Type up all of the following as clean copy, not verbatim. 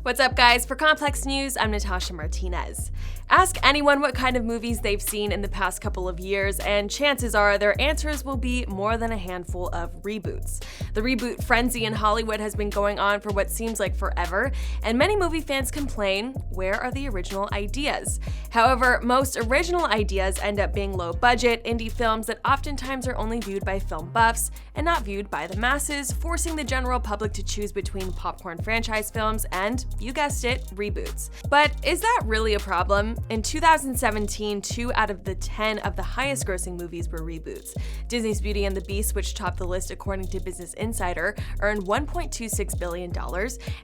What's up, guys? For Complex News, I'm Natasha Martinez. Ask anyone what kind of movies they've seen in the past couple of years, and chances are their answers will be more than a handful of reboots. The reboot frenzy in Hollywood has been going on for what seems like forever, and many movie fans complain, where are the original ideas? However, most original ideas end up being low-budget indie films that oftentimes are only viewed by film buffs and not viewed by the masses, forcing the general public to choose between popcorn franchise films and, you guessed it, reboots. But is that really a problem? In 2017, 2 out of the 10 of the highest grossing movies were reboots. Disney's Beauty and the Beast, which topped the list according to Business Insider, earned $1.26 billion,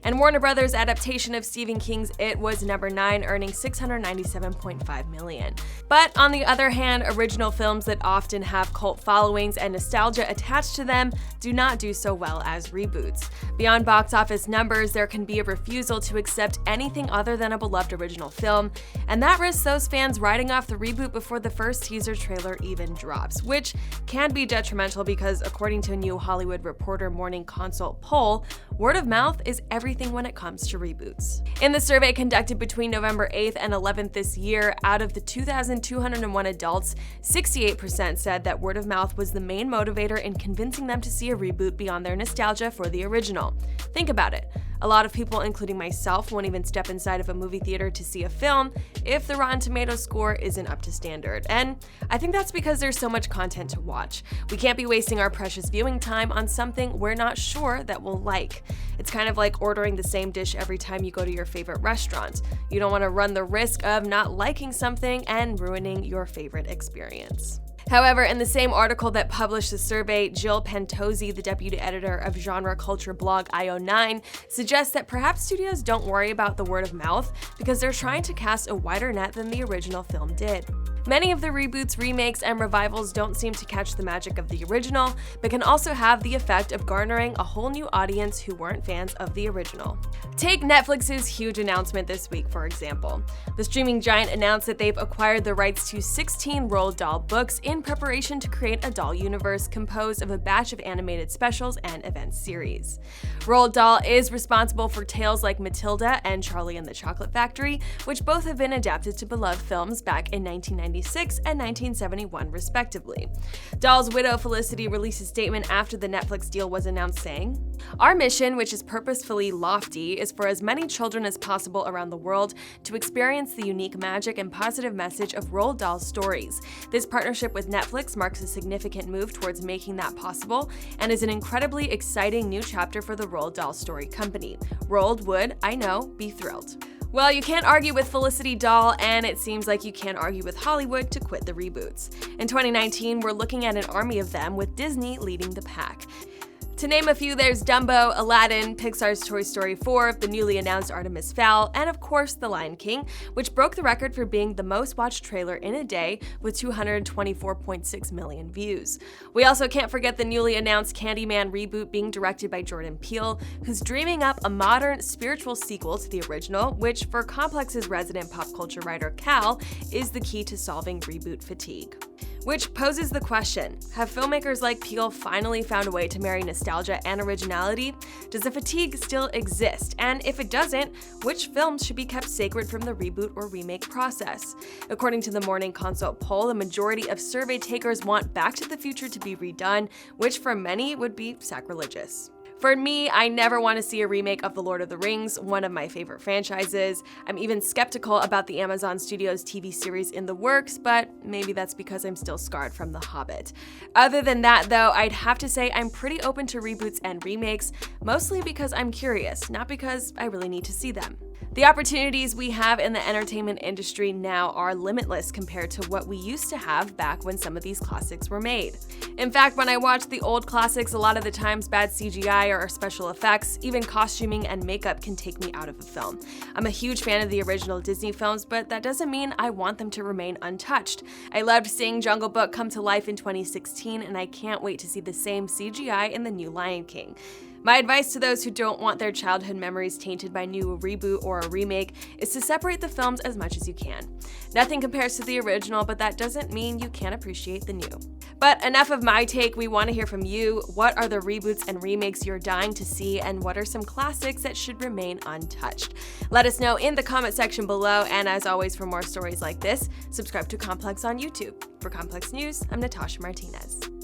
and Warner Brothers' adaptation of Stephen King's It was number 9, earning $697.5 million. But on the other hand, original films that often have cult followings and nostalgia attached to them do not do so well as reboots. Beyond box office numbers, there can be a refusal to accept anything other than a beloved original film, and that risks those fans writing off the reboot before the first teaser trailer even drops, which can be detrimental because, according to a new Hollywood Reporter Morning Consult poll, word of mouth is everything when it comes to reboots. In the survey conducted between November 8th and 11th this year, out of the 2,201 adults, 68% said that word of mouth was the main motivator in convincing them to see a reboot beyond their nostalgia for the original. Think about it. A lot of people, including myself, won't even step inside of a movie theater to see a film if the Rotten Tomatoes score isn't up to standard. And I think that's because there's so much content to watch. We can't be wasting our precious viewing time on something we're not sure that we'll like. It's kind of like ordering the same dish every time you go to your favorite restaurant. You don't want to run the risk of not liking something and ruining your favorite experience. However, in the same article that published the survey, Jill Pantozzi, the deputy editor of genre culture blog IO9, suggests that perhaps studios don't worry about the word of mouth because they're trying to cast a wider net than the original film did. Many of the reboots, remakes, and revivals don't seem to catch the magic of the original, but can also have the effect of garnering a whole new audience who weren't fans of the original. Take Netflix's huge announcement this week, for example. The streaming giant announced that they've acquired the rights to 16 Roald Dahl books in preparation to create a doll universe composed of a batch of animated specials and event series. Roald Dahl is responsible for tales like Matilda and Charlie and the Chocolate Factory, which both have been adapted to beloved films back in 1996 and 1971, respectively. Dahl's widow Felicity released a statement after the Netflix deal was announced saying, "Our mission, which is purposefully lofty, is for as many children as possible around the world to experience the unique magic and positive message of Roald Dahl's stories. This partnership with Netflix marks a significant move towards making that possible and is an incredibly exciting new chapter for the Roald Dahl Story Company. Roald would, I know, be thrilled." Well, you can't argue with Felicity Dahl, and it seems like you can't argue with Hollywood to quit the reboots. In 2019, we're looking at an army of them, with Disney leading the pack. To name a few, there's Dumbo, Aladdin, Pixar's Toy Story 4, the newly announced Artemis Fowl, and of course The Lion King, which broke the record for being the most watched trailer in a day with 224.6 million views. We also can't forget the newly announced Candyman reboot being directed by Jordan Peele, who's dreaming up a modern, spiritual sequel to the original, which for Complex's resident pop culture writer Cal, is the key to solving reboot fatigue. Which poses the question, have filmmakers like Peele finally found a way to marry nostalgia and originality? Does the fatigue still exist? And if it doesn't, which films should be kept sacred from the reboot or remake process? According to the Morning Consult poll, the majority of survey takers want Back to the Future to be redone, which for many would be sacrilegious. For me, I never want to see a remake of The Lord of the Rings, one of my favorite franchises. I'm even skeptical about the Amazon Studios TV series in the works, but maybe that's because I'm still scarred from The Hobbit. Other than that, though, I'd have to say I'm pretty open to reboots and remakes, mostly because I'm curious, not because I really need to see them. The opportunities we have in the entertainment industry now are limitless compared to what we used to have back when some of these classics were made. In fact, when I watch the old classics, a lot of the times bad CGI or special effects, even costuming and makeup can take me out of a film. I'm a huge fan of the original Disney films, but that doesn't mean I want them to remain untouched. I loved seeing Jungle Book come to life in 2016, and I can't wait to see the same CGI in the new Lion King. My advice to those who don't want their childhood memories tainted by new reboot or a remake is to separate the films as much as you can. Nothing compares to the original, but that doesn't mean you can't appreciate the new. But enough of my take, we want to hear from you. What are the reboots and remakes you're dying to see, and what are some classics that should remain untouched? Let us know in the comment section below, and as always, for more stories like this, subscribe to Complex on YouTube. For Complex News, I'm Natasha Martinez.